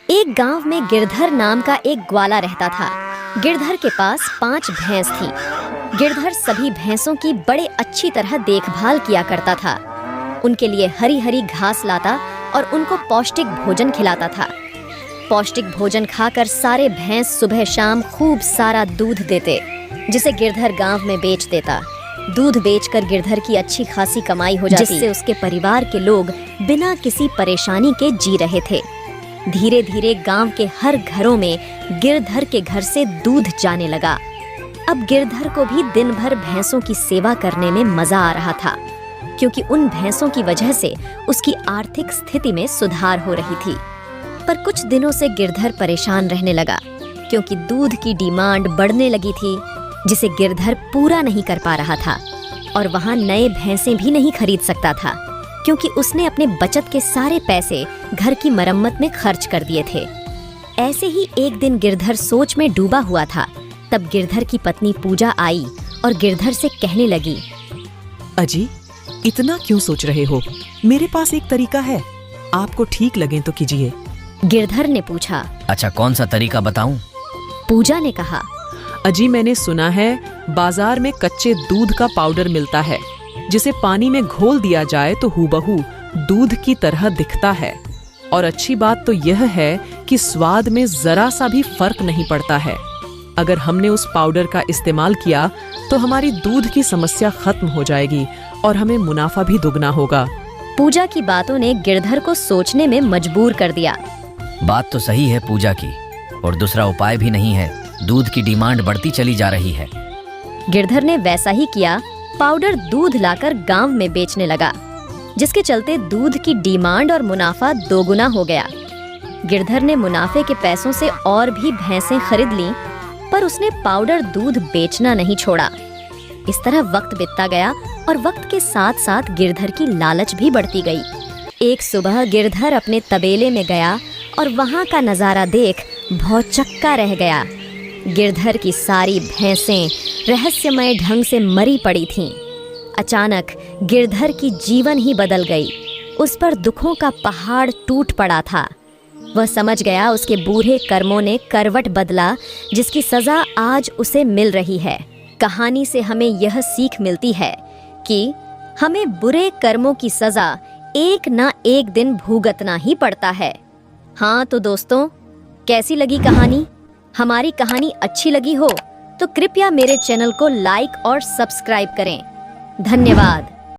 एक गांव में गिरधर नाम का एक ग्वाला रहता था। गिरधर के पास 5 भैंस थी। गिरधर सभी भैंसों की बड़े अच्छी तरह देखभाल किया करता था। उनके लिए हरी हरी घास लाता और उनको पौष्टिक भोजन खिलाता था। पौष्टिक भोजन खाकर सारे भैंस सुबह शाम खूब सारा दूध देते, जिसे गिरधर गांव में बेच देता। दूध बेचकर गिरधर की अच्छी खासी कमाई हो जाती, जिससे उसके परिवार के लोग बिना किसी परेशानी के जी रहे थे। धीरे धीरे गांव के हर घरों में गिरधर के घर से दूध जाने लगा। अब गिरधर को भी दिन भर भैंसों की सेवा करने में मजा आ रहा था, क्योंकि उन भैंसों की वजह से उसकी आर्थिक स्थिति में सुधार हो रही थी। पर कुछ दिनों से गिरधर परेशान रहने लगा, क्योंकि दूध की डिमांड बढ़ने लगी थी, जिसे गिरधर पूरा नहीं कर पा रहा था। और वहां नए भैंसें भी नहीं खरीद सकता था, क्योंकि उसने अपने बचत के सारे पैसे घर की मरम्मत में खर्च कर दिए थे। ऐसे ही एक दिन गिरधर सोच में डूबा हुआ था। तब गिरधर की पत्नी पूजा आई और गिरधर से कहने लगी, अजी, इतना क्यों सोच रहे हो? मेरे पास एक तरीका है, आपको ठीक लगे तो कीजिए। गिरधर ने पूछा, अच्छा, कौन सा तरीका बताऊं? पूजा ने कहा, अजी, मैंने सुना है बाजार में कच्चे दूध का पाउडर मिलता है, जिसे पानी में घोल दिया जाए तो हूबहू दूध की तरह दिखता है। और अच्छी बात तो यह है कि स्वाद में जरा सा भी फर्क नहीं पड़ता है। अगर हमने उस पाउडर का इस्तेमाल किया तो हमारी दूध की समस्या खत्म हो जाएगी और हमें मुनाफा भी दुगना होगा। पूजा की बातों ने गिरधर को सोचने में मजबूर कर दिया। बात तो सही है पूजा की, और दूसरा उपाय भी नहीं है। दूध की डिमांड बढ़ती चली जा रही है। गिरधर ने वैसा ही किया। पाउडर दूध लाकर गांव में बेचने लगा, जिसके चलते दूध की डिमांड और मुनाफा दोगुना हो गया। गिरधर ने मुनाफे के पैसों से और भी भैंसें खरीद लीं, पर उसने पाउडर दूध बेचना नहीं छोड़ा। इस तरह वक्त बीतता गया और वक्त के साथ साथ गिरधर की लालच भी बढ़ती गई। एक सुबह गिरधर अपने तबेले में गया और वहां का नजारा देख भौचक्का रह गया। गिरधर की सारी भैंसें रहस्यमय ढंग से मरी पड़ी थीं। अचानक गिरधर की जीवन ही बदल गई। उस पर दुखों का पहाड़ टूट पड़ा था। वह समझ गया उसके बूढ़े कर्मों ने करवट बदला, जिसकी सजा आज उसे मिल रही है। कहानी से हमें यह सीख मिलती है कि हमें बुरे कर्मों की सजा एक ना एक दिन भुगतना ही पड़ता है। हाँ तो दोस्तों, कैसी लगी कहानी? हमारी कहानी अच्छी लगी हो तो कृपया मेरे चैनल को लाइक और सब्सक्राइब करें। धन्यवाद।